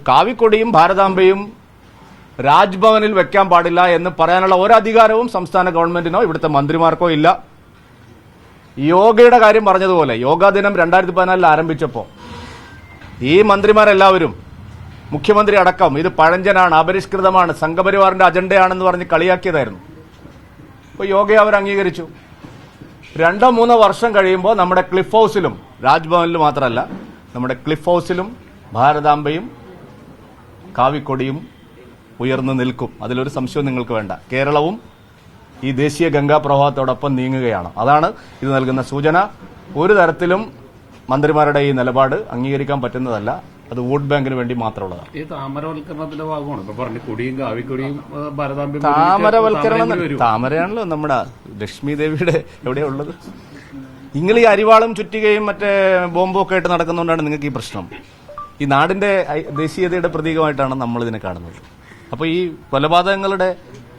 കാവിക്കൊടിയും ഭാരതാംബയും രാജ്ഭവനിൽ വെക്കാൻ പാടില്ല എന്ന് പറയാനുള്ള ഒരധികാരവും സംസ്ഥാന ഗവൺമെന്റിനോ ഇവിടുത്തെ മന്ത്രിമാർക്കോ ഇല്ല. യോഗയുടെ കാര്യം പറഞ്ഞതുപോലെ യോഗാ ദിനം 2014 ആരംഭിച്ചപ്പോൾ ഈ മന്ത്രിമാരെല്ലാവരും, മുഖ്യമന്ത്രി അടക്കം, ഇത് പഴഞ്ചനാണ്, അപരിഷ്കൃതമാണ്, സംഘപരിവാറിന്റെ അജണ്ടയാണെന്ന് പറഞ്ഞ് കളിയാക്കിയതായിരുന്നു. അപ്പോൾ യോഗയെ അവർ അംഗീകരിച്ചു. 2-3 വർഷം കഴിയുമ്പോൾ നമ്മുടെ ക്ലിഫ് ഹൗസിലും, രാജ്ഭവനിലും മാത്രമല്ല, നമ്മുടെ ക്ലിഫ് ഹൗസിലും ഭാരതാംബയും കാവിക്കൊടിയും ഉയർന്നു നിൽക്കും. അതിലൊരു സംശയവും നിങ്ങൾക്ക് വേണ്ട. കേരളവും ഈ ദേശീയ ഗംഗാ പ്രവാഹത്തോടൊപ്പം നീങ്ങുകയാണ്. അതാണ് ഇത് നൽകുന്ന സൂചന. ഒരു തരത്തിലും മന്ത്രിമാരുടെ ഈ നിലപാട് അംഗീകരിക്കാൻ പറ്റുന്നതല്ല. അത് വോട്ട് ബാങ്കിന് വേണ്ടി മാത്രമുള്ളതാണ്. ഈ താമരവൽക്കരണത്തിന്റെ ഭാഗമാണ് ഇപ്പൊ പറഞ്ഞു. കൊടിയും കാവിക്കൊടിയും ഭാരതാംബയും താമരവൽക്കരണം. താമരയാണല്ലോ നമ്മുടെ ലക്ഷ്മി ദേവിയുടെ എവിടെയാ ഉള്ളത്. നിങ്ങൾ ഈ അരിവാളും ചുറ്റികയും മറ്റേ ബോംബും ഒക്കെ ആയിട്ട് നടക്കുന്നതുകൊണ്ടാണ് നിങ്ങൾക്ക് ഈ പ്രശ്നം. ഈ നാടിന്റെ ദേശീയതയുടെ പ്രതീകമായിട്ടാണ് നമ്മൾ ഇതിനെ കാണുന്നത്. അപ്പോൾ ഈ കൊലപാതകങ്ങളുടെ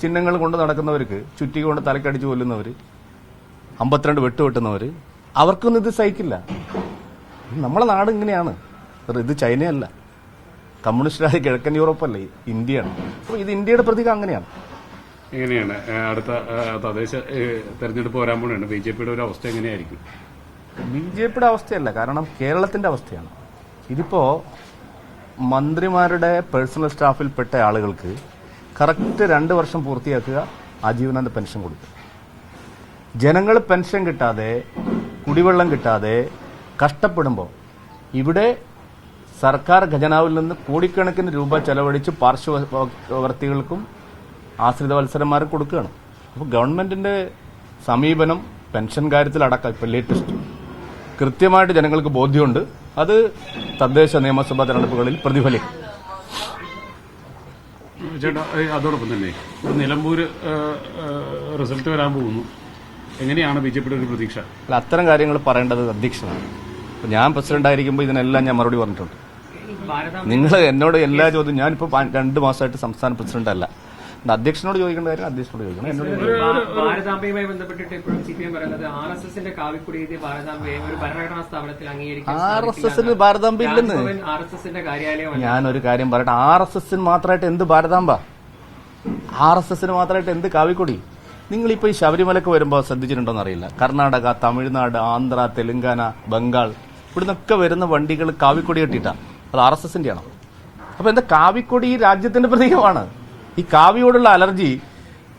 ചിഹ്നങ്ങൾ കൊണ്ട് നടക്കുന്നവർക്ക്, ചുറ്റിക കൊണ്ട് തലക്കടിച്ച് കൊല്ലുന്നവർ, 52 വെട്ടുവെട്ടുന്നവർ, അവർക്കൊന്നും ഇത് സഹിക്കില്ല. നമ്മളെ നാട് ഇങ്ങനെയാണ്. ഇത് ചൈനയല്ല, കമ്മ്യൂണിസ്റ്റ് കിഴക്കൻ യൂറോപ്പല്ല, ഇന്ത്യയാണ്. അപ്പോൾ ഇത് ഇന്ത്യയുടെ പ്രതീകം അങ്ങനെയാണ്. എങ്ങനെയാണ് അടുത്ത തദ്ദേശ തെരഞ്ഞെടുപ്പ് വരാൻ പോലെയാണ് ബിജെപിയുടെ ഒരു അവസ്ഥ എങ്ങനെയായിരിക്കും? ബിജെപിയുടെ അവസ്ഥയല്ല, കാരണം കേരളത്തിന്റെ അവസ്ഥയാണ്. ഇതിപ്പോ മന്ത്രിമാരുടെ പേഴ്സണൽ സ്റ്റാഫിൽപ്പെട്ട ആളുകൾക്ക് കറക്റ്റ് 2 വർഷം പൂർത്തിയാക്കുക, ആജീവനാന്ത പെൻഷൻ കൊടുക്കുക. ജനങ്ങൾ പെൻഷൻ കിട്ടാതെ, കുടിവെള്ളം കിട്ടാതെ കഷ്ടപ്പെടുമ്പോൾ ഇവിടെ സർക്കാർ ഖജനാവിൽ നിന്ന് കോടിക്കണക്കിന് രൂപ ചെലവഴിച്ച് പാർശ്വവർത്തികൾക്കും ആശ്രിത വത്സരന്മാർക്ക് കൊടുക്കുകയാണ്. അപ്പോൾ ഗവൺമെന്റിന്റെ സമീപനം പെൻഷൻ കാര്യത്തിലടക്കം ഇപ്പം ലേറ്റസ്റ്റ് കൃത്യമായിട്ട് ജനങ്ങൾക്ക് ബോധ്യമുണ്ട്. അത് തദ്ദേശ നിയമസഭാ തെരഞ്ഞെടുപ്പുകളിൽ പ്രതിഫലിക്കും. ചേട്ടാ, അതോടൊപ്പം തന്നെ നിലമ്പൂര് റിസൾട്ട് വരാൻ പോകുന്നു. എങ്ങനെയാണ് ബിജെപിയുടെ ഒരു പ്രതീക്ഷ? അല്ല, അത്തരം കാര്യങ്ങൾ പറയേണ്ടത് അധ്യക്ഷനാണ്. ഞാൻ പ്രസിഡന്റ് ആയിരിക്കുമ്പോൾ ഇതിനെല്ലാം ഞാൻ മറുപടി പറഞ്ഞിട്ടുണ്ട്. നിങ്ങൾ എന്നോട് എല്ലാ ചോദ്യം, ഞാനിപ്പോൾ 2 മാസമായിട്ട് സംസ്ഥാന പ്രസിഡന്റ് അല്ല. അധ്യക്ഷനോട് ചോദിക്കേണ്ട കാര്യം അധ്യക്ഷനോട് ചോദിക്കണം. എന്നോട് ഭാരതാംബയുമായി ബന്ധപ്പെട്ടിട്ട് ഇപ്പോഴും സിപിഎം പറയുന്നത് RSSന്റെ കാവിക്കൊടി ഭാരതാംബയെ ഒരു ഭരണഘടനാ സ്ഥാപനത്തിൽ അംഗീകരിക്കാൻ RSSന് ഭാരതാംബ ഇല്ലെന്ന് RSSന്റെ കാര്യാലയം. ഞാനൊരു കാര്യം പറയട്ടെ, RSSന് മാത്രമായിട്ട് എന്ത് ഭാരതാംബ, RSSന് മാത്രമായിട്ട് എന്ത് കാവിക്കൊടി? നിങ്ങളിപ്പോ ഈ ശബരിമലക്ക് വരുമ്പോൾ ശ്രദ്ധിച്ചിട്ടുണ്ടോന്ന് അറിയില്ല, കർണാടക, തമിഴ്നാട്, ആന്ധ്ര, തെലങ്കാന, ബംഗാൾ, ഇവിടുന്നൊക്കെ വരുന്ന വണ്ടികൾ കാവിക്കൊടി കെട്ടിയിട്ടാണ്. അത് RSSന്റെ ആണോ? അപ്പൊ എന്താ, കാവിക്കൊടി രാജ്യത്തിന്റെ പ്രതീകമാണ്. ഈ കാവിയോടുള്ള അലർജി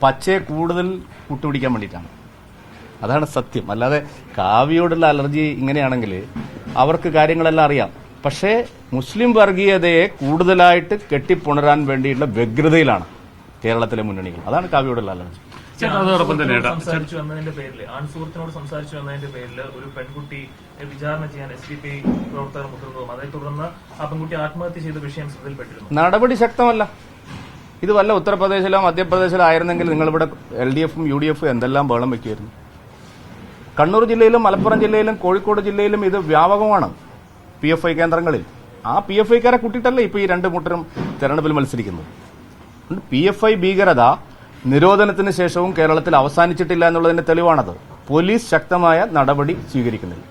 പച്ചയെ കൂടുതൽ കൂട്ടുപിടിക്കാൻ വേണ്ടിയിട്ടാണ്. അതാണ് സത്യം. അല്ലാതെ കാവിയോടുള്ള അലർജി ഇങ്ങനെയാണെങ്കിൽ അവർക്ക് കാര്യങ്ങളെല്ലാം അറിയാം. പക്ഷേ മുസ്ലിം വർഗീയതയെ കൂടുതലായിട്ട് കെട്ടിപ്പുണരാൻ വേണ്ടിയിട്ടുള്ള വ്യഗ്രതയിലാണ് കേരളത്തിലെ മുന്നണികൾ. അതാണ് കാവിയോടുള്ള അലർജി. സംസാരിച്ചു എന്നതിന്റെ പേരിൽ, ആൺസുഹൃത്തിനോട് സംസാരിച്ചു എന്നതിന്റെ പേരിൽ ഒരു പെൺകുട്ടി വിചാരണ ചെയ്യാൻ SDPI പ്രവർത്തകർ മുതിർന്നതും അതേ തുടർന്ന് ആ പെൺകുട്ടി ആത്മഹത്യ ചെയ്ത വിഷയം ശ്രദ്ധയിൽപ്പെട്ടിരുന്നു. നടപടി ശക്തമല്ല. ഇത് വല്ല ഉത്തർപ്രദേശിലോ മധ്യപ്രദേശിലോ ആയിരുന്നെങ്കിൽ നിങ്ങളിവിടെ LDFും UDFും എന്തെല്ലാം ബഹളം വയ്ക്കുമായിരുന്നു. കണ്ണൂർ ജില്ലയിലും മലപ്പുറം ജില്ലയിലും കോഴിക്കോട് ജില്ലയിലും ഇത് വ്യാപകമാണ്. PFI കേന്ദ്രങ്ങളിൽ ആ PFIക്കാരെ കൂട്ടിയിട്ടല്ലേ ഇപ്പോൾ ഈ 2 കൂട്ടരും തെരഞ്ഞെടുപ്പിൽ മത്സരിക്കുന്നത്. PFI ഭീകരത നിരോധനത്തിന് ശേഷവും കേരളത്തിൽ അവസാനിച്ചിട്ടില്ല എന്നുള്ളതിന്റെ തെളിവാണത്. പോലീസ് ശക്തമായ നടപടി സ്വീകരിക്കുന്നില്ല.